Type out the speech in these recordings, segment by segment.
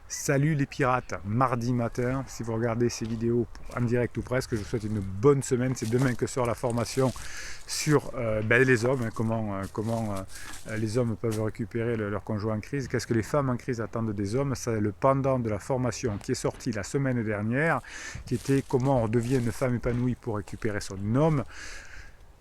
Salut les pirates, mardi matin, si vous regardez ces vidéos en direct ou presque, je vous souhaite une bonne semaine. C'est demain que sort la formation sur les hommes, hein, comment les hommes peuvent récupérer leur conjoint en crise, qu'est-ce que les femmes en crise attendent des hommes. C'est le pendant de la formation qui est sortie la semaine dernière, qui était comment on devient une femme épanouie pour récupérer son homme.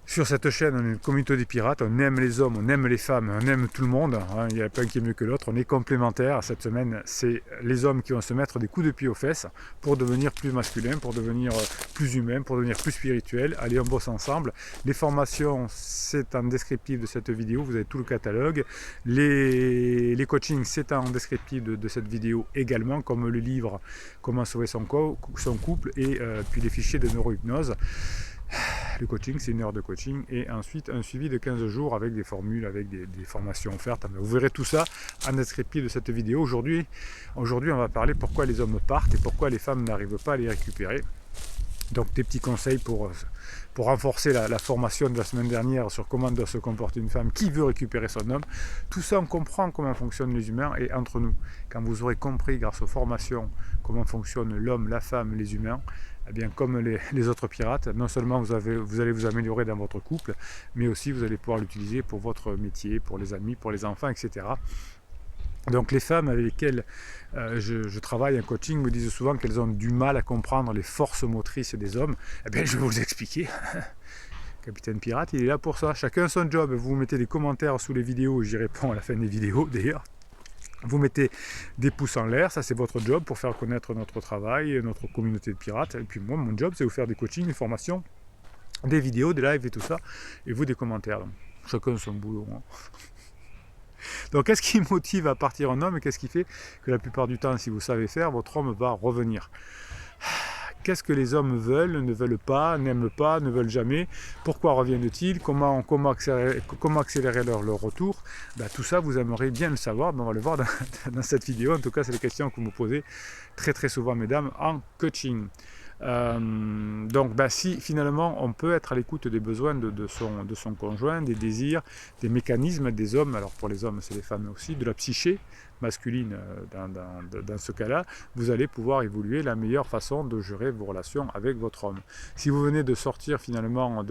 Sur cette chaîne, on est une communauté des pirates, on aime les hommes, on aime les femmes, on aime tout le monde, hein, il n'y a pas un qui est mieux que l'autre, on est complémentaires. Cette semaine, c'est les hommes qui vont se mettre des coups de pied aux fesses pour devenir plus masculins, pour devenir plus humains, pour devenir plus spirituels. Allez, on bosse ensemble. Les formations, c'est en descriptif de cette vidéo, vous avez tout le catalogue. Les coachings, c'est en descriptif de cette vidéo également, comme le livre Comment sauver son couple et puis les fichiers de neurohypnose. Le coaching, c'est 1 heure de coaching et ensuite un suivi de 15 jours avec des formules, avec des formations offertes. Vous verrez tout ça en descriptif de cette vidéo. Aujourd'hui, on va parler pourquoi les hommes partent et pourquoi les femmes n'arrivent pas à les récupérer. Donc des petits conseils pour renforcer la formation de la semaine dernière sur comment doit se comporter une femme qui veut récupérer son homme. Tout ça, on comprend comment fonctionnent les humains et entre nous, quand vous aurez compris grâce aux formations comment fonctionnent l'homme, la femme, les humains, eh bien, comme les autres pirates, non seulement vous allez vous améliorer dans votre couple, mais aussi vous allez pouvoir l'utiliser pour votre métier, pour les amis, pour les enfants, etc. Donc les femmes avec lesquelles je travaille en coaching me disent souvent qu'elles ont du mal à comprendre les forces motrices des hommes. Eh bien, je vais vous expliquer. Capitaine Pirate, il est là pour ça. Chacun son job. Vous mettez des commentaires sous les vidéos, j'y réponds à la fin des vidéos d'ailleurs. Vous mettez des pouces en l'air, ça c'est votre job pour faire connaître notre travail, notre communauté de pirates. Et puis moi, mon job, c'est vous faire des coachings, des formations, des vidéos, des lives et tout ça. Et vous, des commentaires. Donc, chacun son boulot. Hein. Donc qu'est-ce qui motive à partir un homme et qu'est-ce qui fait que la plupart du temps, si vous savez faire, votre homme va revenir? Qu'est-ce que les hommes veulent, ne veulent pas, n'aiment pas, ne veulent jamais? Pourquoi reviennent-ils? Comment accélérer leur retour? Tout ça, vous aimeriez bien le savoir. On va le voir dans cette vidéo. En tout cas, c'est les questions que vous me posez très très souvent, mesdames, en coaching. Si finalement on peut être à l'écoute des besoins de son conjoint, des désirs, des mécanismes des hommes, alors pour les hommes c'est les femmes aussi, de la psyché masculine dans ce cas-là, vous allez pouvoir évoluer la meilleure façon de gérer vos relations avec votre homme. Si vous venez de sortir finalement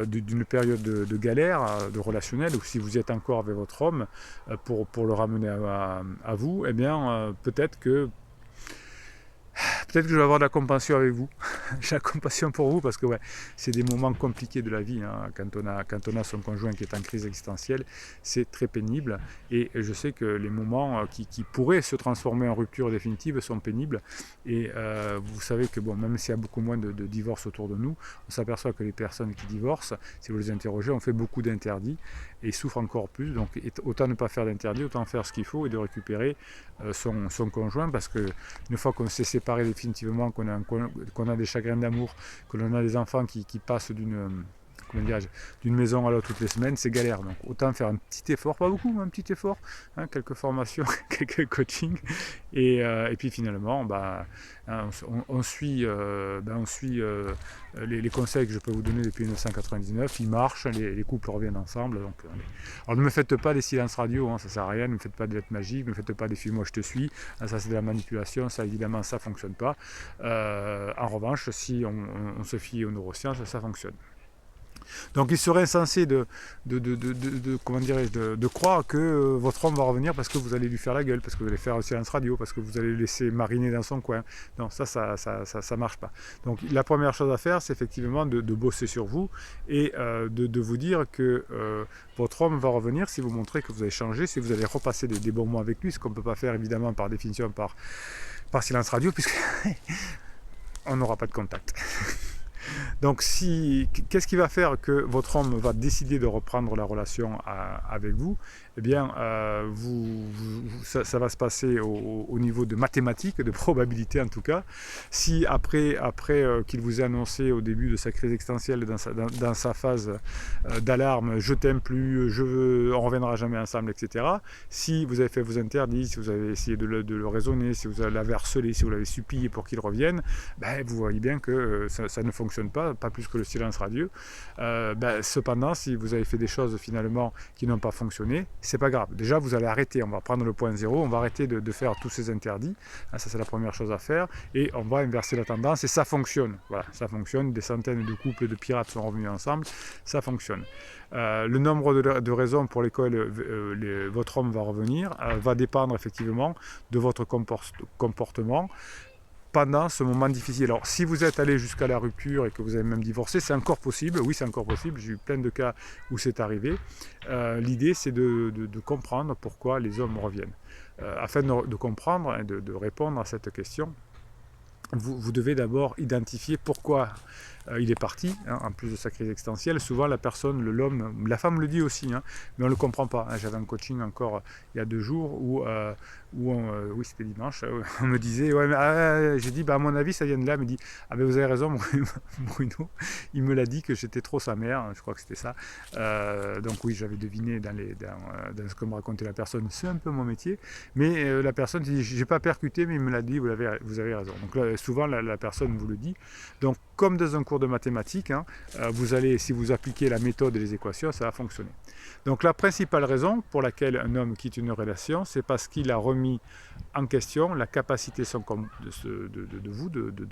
d'une période de galère, de relationnel, ou si vous êtes encore avec votre homme pour le ramener à vous, eh bien peut-être que je vais avoir de la compassion avec vous. J'ai la compassion pour vous parce que c'est des moments compliqués de la vie. Hein. Quand on a son conjoint qui est en crise existentielle, c'est très pénible. Et je sais que les moments qui pourraient se transformer en rupture définitive sont pénibles. Et vous savez que même s'il y a beaucoup moins de divorces autour de nous, on s'aperçoit que les personnes qui divorcent, si vous les interrogez, ont fait beaucoup d'interdits et souffrent encore plus. Donc autant ne pas faire d'interdits, autant faire ce qu'il faut et de récupérer son conjoint parce que une fois qu'on s'est séparé définitivement, qu'on a des chagrins d'amour, que l'on a des enfants qui passent d'une maison à l'autre toutes les semaines, c'est galère. Donc autant faire un petit effort, pas beaucoup, mais un petit effort, hein, quelques formations, quelques coachings, et puis finalement, on suit les conseils que je peux vous donner depuis 1999, ils marchent, les couples reviennent ensemble. Donc, alors ne me faites pas des silences radio, hein, ça sert à rien, ne me faites pas des lettres magiques, ne me faites pas des films moi je te suis, hein, ça c'est de la manipulation, ça évidemment ça fonctionne pas. En revanche, si on se fie aux neurosciences, ça fonctionne. Donc il serait insensé de croire que votre homme va revenir parce que vous allez lui faire la gueule, parce que vous allez faire un silence radio, parce que vous allez le laisser mariner dans son coin. Non, ça marche pas. Donc la première chose à faire, c'est effectivement de bosser sur vous et de vous dire que votre homme va revenir si vous montrez que vous avez changé, si vous allez repasser des bons mots avec lui, ce qu'on ne peut pas faire évidemment par définition par silence radio, puisque on n'aura pas de contact. Donc qu'est-ce qui va faire que votre homme va décider de reprendre la relation avec vous? Eh bien, ça va se passer au niveau de mathématiques, de probabilité en tout cas. Si après qu'il vous ait annoncé au début de sa crise existentielle, dans sa phase d'alarme, je t'aime plus, on reviendra jamais ensemble, etc. Si vous avez fait vos interdits, si vous avez essayé de le raisonner, si vous l'avez harcelé, si vous l'avez supplié pour qu'il revienne, vous voyez bien que ça ne fonctionne pas plus que le silence radio. Cependant, si vous avez fait des choses finalement qui n'ont pas fonctionné, c'est pas grave. Déjà, vous allez arrêter, on va prendre le point zéro, on va arrêter de faire tous ces interdits. Ça, c'est la première chose à faire. Et on va inverser la tendance et ça fonctionne. Voilà, ça fonctionne. Des centaines de couples de pirates sont revenus ensemble. Ça fonctionne. Le nombre de raisons pour lesquelles votre homme va revenir va dépendre effectivement de votre comportement pendant ce moment difficile. Alors, si vous êtes allé jusqu'à la rupture et que vous avez même divorcé, c'est encore possible. Oui, c'est encore possible. J'ai eu plein de cas où c'est arrivé. L'idée, c'est de comprendre pourquoi les hommes reviennent. Afin de comprendre et de répondre à cette question, vous devez d'abord identifier pourquoi il est parti, hein, en plus de sa crise existentielle. Souvent la personne, l'homme, la femme le dit aussi, hein, mais on ne le comprend pas. J'avais un coaching encore il y a 2 jours où oui c'était dimanche, on me disait, ouais, j'ai dit, à mon avis ça vient de là, il me dit, ah ben vous avez raison Bruno, il me l'a dit que j'étais trop sa mère, je crois que c'était ça. Donc oui, j'avais deviné dans ce que me racontait la personne, c'est un peu mon métier, mais la personne dit, j'ai pas percuté, mais il me l'a dit, vous avez raison. Donc là, souvent la personne vous le dit. Donc comme dans un cours de mathématiques, hein, vous allez, si vous appliquez la méthode et les équations, ça va fonctionner. Donc la principale raison pour laquelle un homme quitte une relation, c'est parce qu'il a remis en question la capacité de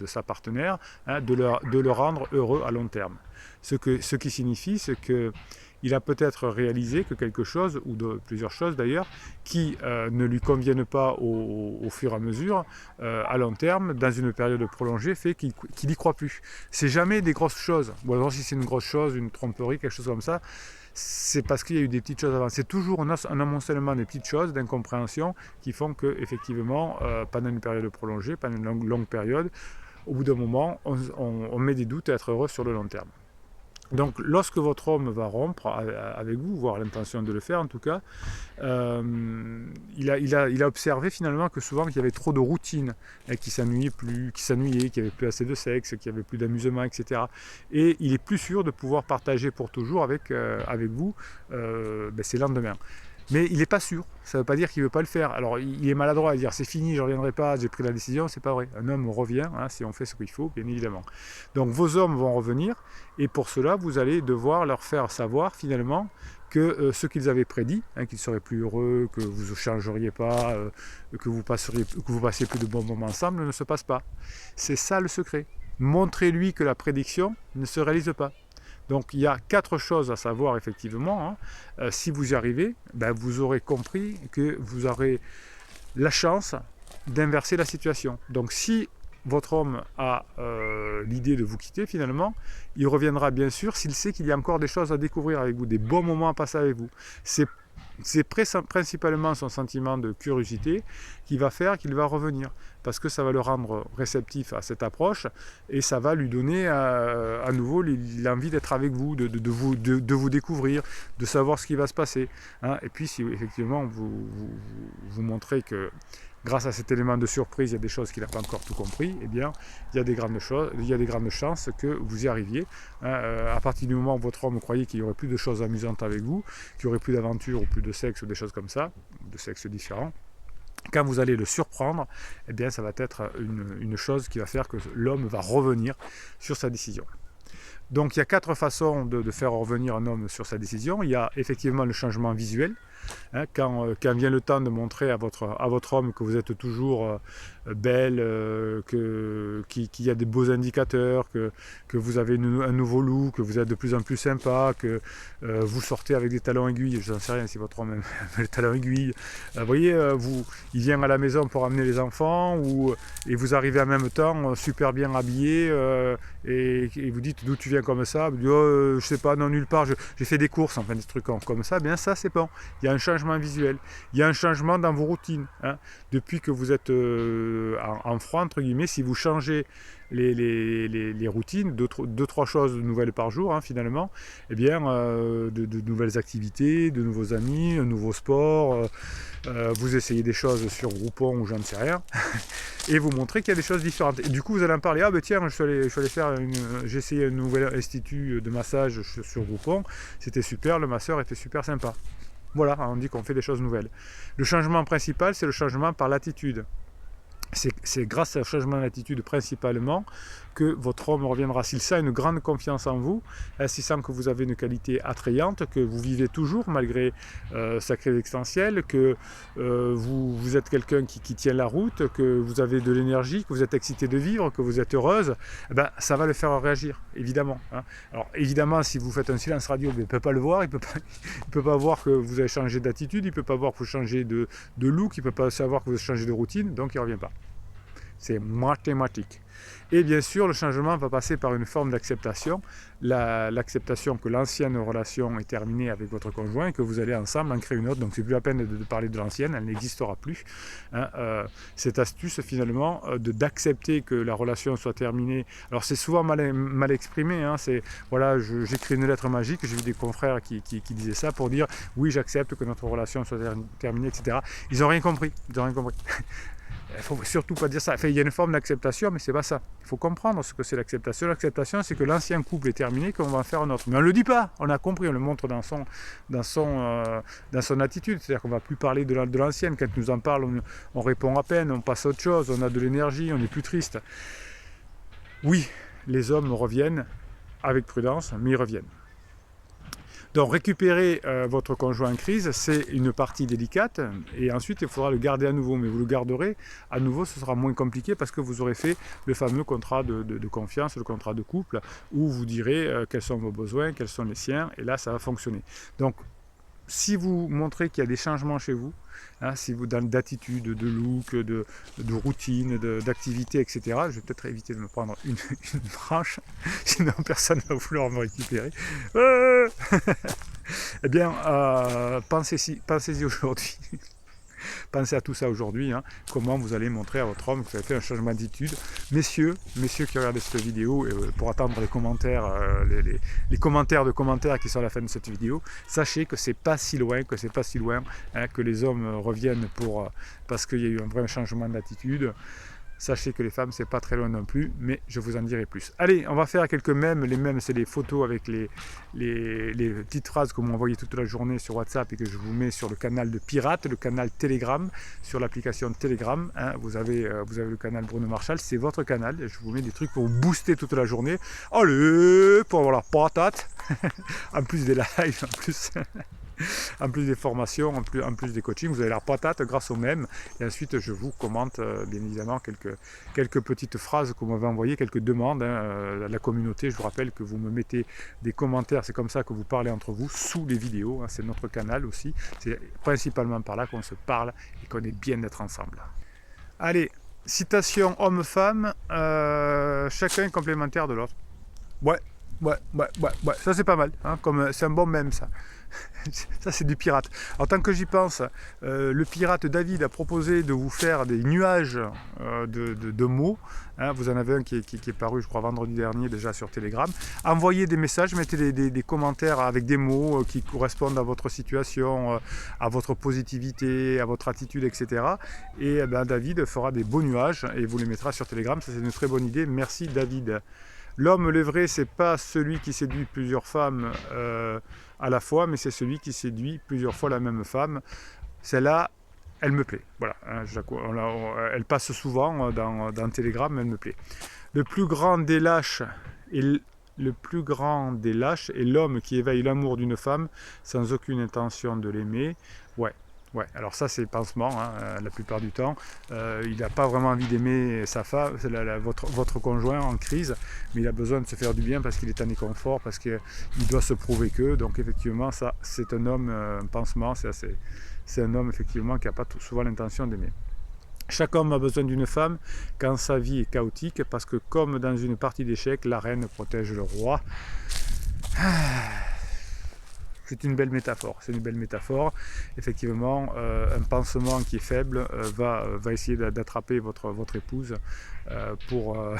sa partenaire, hein, de le rendre heureux à long terme. Ce qui signifie, c'est que il a peut-être réalisé que quelque chose, ou plusieurs choses d'ailleurs, qui ne lui conviennent pas au fur et à mesure, à long terme, dans une période prolongée, fait qu'il n'y croit plus. C'est jamais des grosses choses. Ou alors si c'est une grosse chose, une tromperie, quelque chose comme ça, c'est parce qu'il y a eu des petites choses avant. C'est toujours un amoncellement des petites choses, d'incompréhension, qui font que, effectivement, pendant une période prolongée, pendant une longue période, au bout d'un moment, on met des doutes à être heureux sur le long terme. Donc lorsque votre homme va rompre avec vous, voire l'intention de le faire en tout cas, il a observé finalement que souvent qu'il y avait trop de routine, qu'il s'ennuyait, qu'il n'y avait plus assez de sexe, qu'il n'y avait plus d'amusement, etc. Et il est plus sûr de pouvoir partager pour toujours avec vous ses lendemains. Mais il n'est pas sûr, ça ne veut pas dire qu'il ne veut pas le faire. Alors il est maladroit à dire c'est fini, je ne reviendrai pas, j'ai pris la décision, c'est pas vrai. Un homme revient, hein, si on fait ce qu'il faut, bien évidemment. Donc vos hommes vont revenir, et pour cela vous allez devoir leur faire savoir finalement que ce qu'ils avaient prédit, hein, qu'ils seraient plus heureux, que vous ne changeriez pas, que vous passiez plus de bons moments ensemble, ne se passe pas. C'est ça le secret. Montrez-lui que la prédiction ne se réalise pas. Donc il y a 4 choses à savoir effectivement. Hein. Si vous y arrivez, vous aurez compris que vous aurez la chance d'inverser la situation. Donc si votre homme a l'idée de vous quitter finalement, il reviendra bien sûr s'il sait qu'il y a encore des choses à découvrir avec vous, des bons moments à passer avec vous. C'est principalement son sentiment de curiosité qui va faire qu'il va revenir, parce que ça va le rendre réceptif à cette approche et ça va lui donner à nouveau l'envie d'être avec vous, de vous découvrir, de savoir ce qui va se passer. Hein. Et puis si effectivement vous montrez que grâce à cet élément de surprise, il y a des choses qu'il n'a pas encore tout compris, eh bien, il y a des grandes chances que vous y arriviez. À partir du moment où votre homme croyait qu'il n'y aurait plus de choses amusantes avec vous, qu'il n'y aurait plus d'aventure ou plus de sexe ou des choses comme ça, de sexe différents, quand vous allez le surprendre, eh bien, ça va être une chose qui va faire que l'homme va revenir sur sa décision. Donc il y a 4 façons de faire revenir un homme sur sa décision. Il y a effectivement le changement visuel. Hein, quand vient le temps de montrer à votre homme que vous êtes toujours belle, qu'il y a des beaux indicateurs, que vous avez un nouveau look, que vous êtes de plus en plus sympa, que vous sortez avec des talons aiguilles, je n'en sais rien si votre homme a les talons aiguilles. Vous voyez, il vient à la maison pour amener les enfants, et vous arrivez en même temps super bien habillé, et vous dites d'où tu viens comme ça, vous dites je sais pas, non nulle part, j'ai fait des courses, enfin des trucs comme ça, bien ça c'est bon. Il y a un changement visuel, il y a un changement dans vos routines. Hein. Depuis que vous êtes en froid, entre guillemets, si vous changez les routines, 2-3 choses nouvelles par jour, hein, finalement, eh bien, de nouvelles activités, de nouveaux amis, un nouveau sport, vous essayez des choses sur Groupon ou j'en sais rien, et vous montrez qu'il y a des choses différentes. Et du coup, vous allez en parler, tiens, je suis allé faire j'ai essayé un nouvel institut de massage sur Groupon, c'était super, le masseur était super sympa. Voilà, on dit qu'on fait des choses nouvelles. Le changement principal, c'est le changement par l'attitude. c'est grâce à un changement d'attitude principalement que votre homme reviendra. S'il sent une grande confiance en vous, s'il sent que vous avez une qualité attrayante, que vous vivez toujours malgré sa crise existentielle, que vous êtes quelqu'un qui tient la route, que vous avez de l'énergie, que vous êtes excité de vivre, que vous êtes heureuse, eh ben, ça va le faire réagir, évidemment. Hein. Alors évidemment, si vous faites un silence radio, il ne peut pas le voir, il ne peut pas voir que vous avez changé d'attitude, il ne peut pas voir que vous changez de look, il ne peut pas savoir que vous changez de routine, donc il ne revient pas. C'est mathématique. Et bien sûr, le changement va passer par une forme d'acceptation, l'acceptation que l'ancienne relation est terminée avec votre conjoint et que vous allez ensemble en créer une autre. Donc c'est plus la peine de parler de l'ancienne, elle n'existera plus. Hein, cette astuce finalement d'accepter que la relation soit terminée. Alors c'est souvent mal exprimé, hein, c'est voilà, j'écris une lettre magique, j'ai vu des confrères qui disaient ça pour dire oui, j'accepte que notre relation soit terminée, etc. Ils n'ont rien compris, ils n'ont rien compris. Il ne faut surtout pas dire ça. Enfin, il y a une forme d'acceptation, mais c'est pas ça. Il faut comprendre ce que c'est l'acceptation. L'acceptation, c'est que l'ancien couple est terminé, qu'on va en faire un autre. Mais on ne le dit pas, on a compris, on le montre dans son attitude. C'est-à-dire qu'on ne va plus parler de l'ancienne. Quand il nous en parle, on répond à peine, on passe à autre chose, on a de l'énergie, on est plus triste. Oui, les hommes reviennent avec prudence, mais ils reviennent. Donc récupérer votre conjoint en crise, c'est une partie délicate et ensuite il faudra le garder à nouveau. Mais vous le garderez à nouveau, ce sera moins compliqué parce que vous aurez fait le fameux contrat de confiance, le contrat de couple, où vous direz quels sont vos besoins, quels sont les siens, et là ça va fonctionner. Donc si vous montrez qu'il y a des changements chez vous, hein, si vous d'attitude, de look, de routine, d'activité, etc., je vais peut-être éviter de me prendre une branche, sinon personne ne va vouloir me récupérer. Eh bien, pensez-y aujourd'hui. Pensez à tout ça aujourd'hui, hein, comment vous allez montrer à votre homme que vous avez fait un changement d'attitude. Messieurs qui regardez cette vidéo, pour attendre les commentaires, les commentaires de commentaires qui sont à la fin de cette vidéo, sachez que c'est pas si loin, hein, que les hommes reviennent parce qu'il y a eu un vrai changement d'attitude. Sachez que les femmes, c'est pas très loin non plus, mais je vous en dirai plus. Allez, on va faire quelques mèmes. Les mèmes, c'est des photos avec les petites phrases que vous m'envoyez toute la journée sur WhatsApp et que je vous mets sur le canal de Pirate, le canal Telegram, sur l'application Telegram. Hein, vous avez le canal Bruno Marchal, c'est votre canal. Je vous mets des trucs pour vous booster toute la journée. Allez, pour avoir la patate. En plus des lives, en plus des formations, en plus des coachings, vous avez la patate grâce au même. Et ensuite, je vous commente bien évidemment quelques petites phrases que vous m'avez envoyées, quelques demandes. Hein, la communauté, je vous rappelle que vous me mettez des commentaires, c'est comme ça que vous parlez entre vous, sous les vidéos. Hein, c'est notre canal aussi. C'est principalement par là qu'on se parle et qu'on est bien d'être ensemble. Allez, citation homme-femme, chacun est complémentaire de l'autre. Ouais, ça c'est pas mal, hein, c'est un bon mème ça. Ça c'est du pirate. Alors tant que j'y pense, le pirate David a proposé de vous faire des nuages de mots. Hein, vous en avez un qui est paru je crois vendredi dernier déjà sur Telegram. Envoyez des messages, mettez des commentaires avec des mots qui correspondent à votre situation, à votre positivité, à votre attitude, etc. Et David fera des beaux nuages et vous les mettra sur Telegram. Ça c'est une très bonne idée. Merci David. L'homme, le vrai, c'est pas celui qui séduit plusieurs femmes à la fois, mais c'est celui qui séduit plusieurs fois la même femme. Celle-là, elle me plaît. Voilà, hein, elle passe souvent dans Telegram, elle me plaît. Le plus grand des lâches est l'homme qui éveille l'amour d'une femme sans aucune intention de l'aimer. Ouais, alors ça c'est pansement, hein, la plupart du temps. Il n'a pas vraiment envie d'aimer sa femme, votre conjoint en crise, mais il a besoin de se faire du bien parce qu'il est en inconfort, parce qu'il doit se prouver que. Donc effectivement, ça c'est un homme, un pansement, c'est un homme effectivement qui n'a pas souvent l'intention d'aimer. Chaque homme a besoin d'une femme quand sa vie est chaotique, parce que comme dans une partie d'échecs, la reine protège le roi. C'est une belle métaphore, Effectivement, un pansement qui est faible va essayer d'attraper votre épouse pour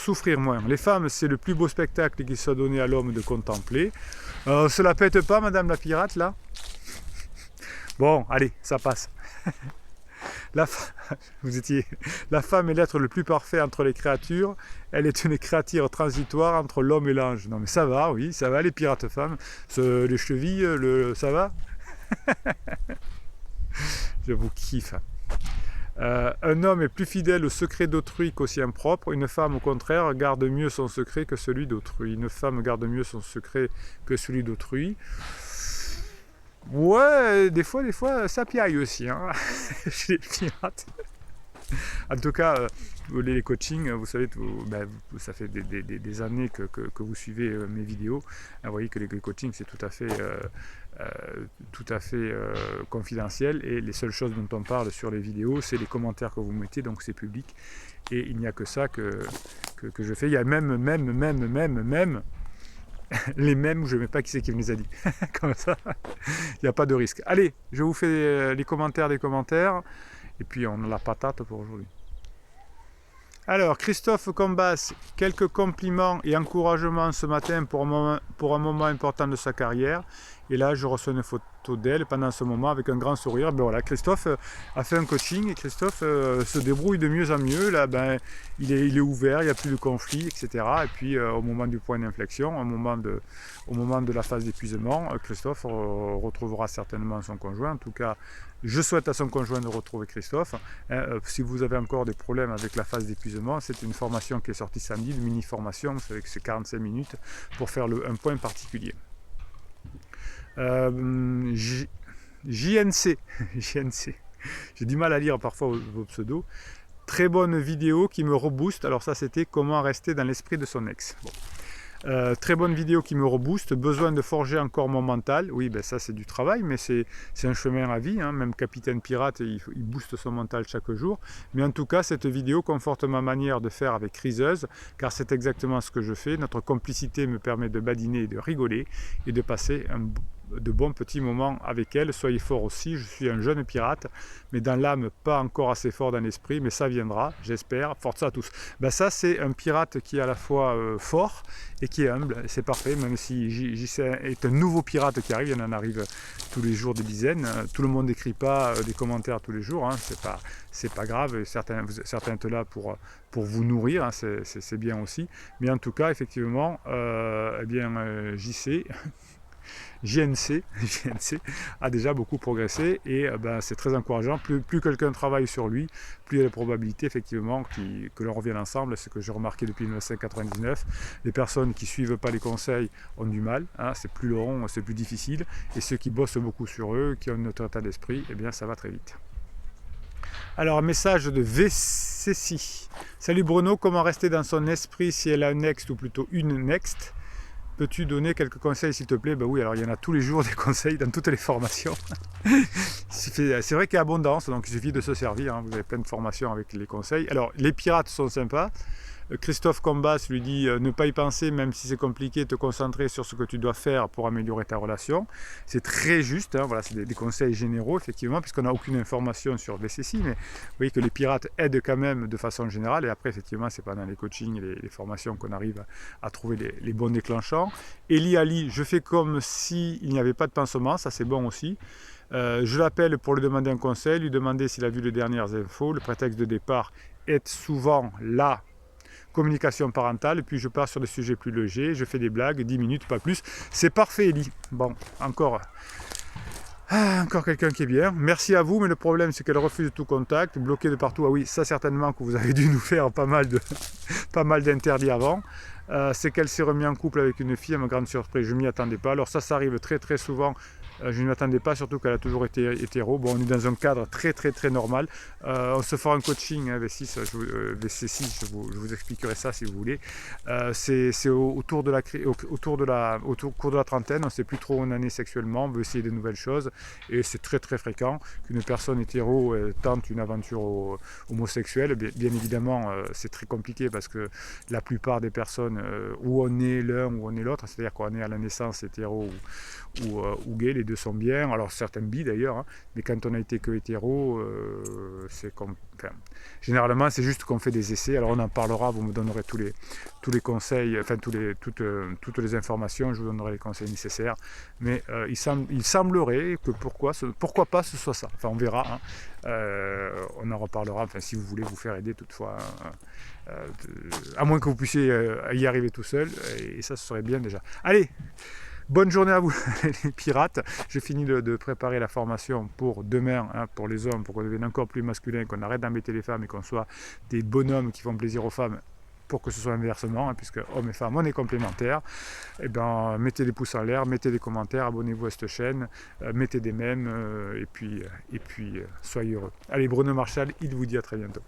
souffrir moins. Les femmes, c'est le plus beau spectacle qui soit donné à l'homme de contempler. Cela pète pas, madame la pirate, là? Bon, allez, ça passe. La femme est l'être le plus parfait entre les créatures. Elle est une créature transitoire entre l'homme et l'ange. Non mais ça va, oui, ça va les pirates femmes. Les chevilles, ça va. je vous kiffe. Un homme est plus fidèle au secret d'autrui qu'au sien propre. Une femme, au contraire, garde mieux son secret que celui d'autrui. Une femme garde mieux son secret que celui d'autrui. Ouais, des fois, ça piaille aussi, hein, chez les pirates. En tout cas, les coachings, vous savez, ça fait des années que vous suivez mes vidéos. Vous voyez que les coachings, c'est tout à fait confidentiel, et les seules choses dont on parle sur les vidéos, c'est les commentaires que vous mettez, donc c'est public, et il n'y a que ça que je fais. Il y a même les mêmes, je ne sais pas qui c'est qui me les a dit. Comme ça, il n'y a pas de risque. Allez, je vous fais les commentaires des commentaires, et puis on a la patate pour aujourd'hui. Alors, Christophe Combas, quelques compliments et encouragements ce matin pour un moment important de sa carrière. Et là, je reçois une photo d'elle pendant ce moment avec un grand sourire. Ben voilà, Christophe a fait un coaching, et Christophe se débrouille de mieux en mieux. Là, il est ouvert, il n'y a plus de conflits, etc. Et puis, au moment du point d'inflexion, au moment de la phase d'épuisement, Christophe retrouvera certainement son conjoint. En tout cas, je souhaite à son conjoint de retrouver Christophe. Si vous avez encore des problèmes avec la phase d'épuisement, c'est une formation qui est sortie samedi, une mini-formation, vous savez que c'est 45 minutes pour faire un point particulier. JNC, JNC, j'ai du mal à lire parfois vos pseudos. Très bonne vidéo qui me rebooste. Alors ça, c'était comment rester dans l'esprit de son ex. Bon. Très bonne vidéo qui me rebooste. Besoin de forger encore mon mental. Oui, ben ça c'est du travail, mais c'est un chemin à vie, hein. Même Capitaine Pirate, il booste son mental chaque jour. Mais en tout cas, cette vidéo conforte ma manière de faire avec Criseuse, car c'est exactement ce que je fais. Notre complicité me permet de badiner et de rigoler, et de passer de bons petits moments avec elle. Soyez forts aussi, je suis un jeune pirate, mais dans l'âme, pas encore assez fort dans l'esprit, mais ça viendra, j'espère. Forza à tous. Ben ça, c'est un pirate qui est à la fois fort et qui est humble, c'est parfait, même si JC est un nouveau pirate qui arrive, il en arrive tous les jours des dizaines. Tout le monde n'écrit pas des commentaires tous les jours, hein. C'est pas grave, certains êtes là pour vous nourrir, hein. C'est bien aussi, mais en tout cas, effectivement, JNC a déjà beaucoup progressé, et c'est très encourageant. Plus quelqu'un travaille sur lui, plus il y a la probabilité effectivement que l'on revienne ensemble. C'est ce que j'ai remarqué depuis 1999. Les personnes qui ne suivent pas les conseils ont du mal, hein, c'est plus long, c'est plus difficile, et ceux qui bossent beaucoup sur eux, qui ont notre état d'esprit, eh bien ça va très vite. Alors, un message de VCC. Salut Bruno, comment rester dans son esprit si elle a un next, ou plutôt une next? Peux-tu donner quelques conseils s'il te plaît? Ben oui, alors il y en a tous les jours des conseils dans toutes les formations. C'est vrai qu'il y a abondance, donc il suffit de se servir, hein. Vous avez plein de formations avec les conseils. Alors, les pirates sont sympas. Christophe Combas lui dit ne pas y penser, même si c'est compliqué, te concentrer sur ce que tu dois faire pour améliorer ta relation. C'est très juste, hein, voilà, c'est des conseils généraux effectivement, puisqu'on n'a aucune information sur VCC, mais vous voyez que les pirates aident quand même de façon générale, et après effectivement c'est pendant les coachings, les formations qu'on arrive à trouver les bons déclenchants. Eli Ali, je fais comme s'il n'y avait pas de pansement, ça c'est bon aussi. Je l'appelle pour lui demander un conseil, lui demander s'il a vu les dernières infos. Le prétexte de départ est souvent la communication parentale, puis je pars sur des sujets plus légers, je fais des blagues, 10 minutes, pas plus. C'est parfait, Eli. Bon, encore quelqu'un qui est bien. Merci à vous, mais le problème c'est qu'elle refuse tout contact, bloquée de partout. Ah oui, ça certainement que vous avez dû nous faire pas mal d'interdits avant. C'est qu'elle s'est remise en couple avec une fille, à ma grande surprise, je ne m'y attendais pas. Alors ça arrive très très souvent. Je ne m'attendais pas, surtout qu'elle a toujours été hétéro. Bon, on est dans un cadre très très très normal. On se fera un coaching, hein, V6, je vous expliquerai ça si vous voulez. C'est au cours de la trentaine, on ne sait plus trop où on en est sexuellement, on veut essayer de nouvelles choses, et c'est très très fréquent qu'une personne hétéro tente une aventure homosexuelle. Bien évidemment, c'est très compliqué parce que la plupart des personnes, où on est l'un ou on est l'autre, c'est-à-dire qu'on est à la naissance hétéro ou gay, les deux sont bien, alors certaines bi d'ailleurs, hein, mais quand on a été que hétéro, généralement c'est juste qu'on fait des essais. Alors on en parlera, vous me donnerez tous les conseils, enfin toutes les informations, je vous donnerai les conseils nécessaires, mais il semblerait que pourquoi pas ce soit ça, enfin on verra, hein. On en reparlera, enfin si vous voulez vous faire aider toutefois, à moins que vous puissiez y arriver tout seul, et ça ce serait bien déjà. Allez, Bonne journée à vous les pirates. J'ai fini de préparer la formation pour demain, hein, pour les hommes, pour qu'on devienne encore plus masculin, qu'on arrête d'embêter les femmes et qu'on soit des bonhommes qui font plaisir aux femmes, pour que ce soit inversement, hein, puisque hommes et femmes, on est complémentaires. Et ben, mettez des pouces en l'air, mettez des commentaires, abonnez-vous à cette chaîne, mettez des mèmes, et puis soyez heureux. Allez, Bruno Marchal, il vous dit à très bientôt.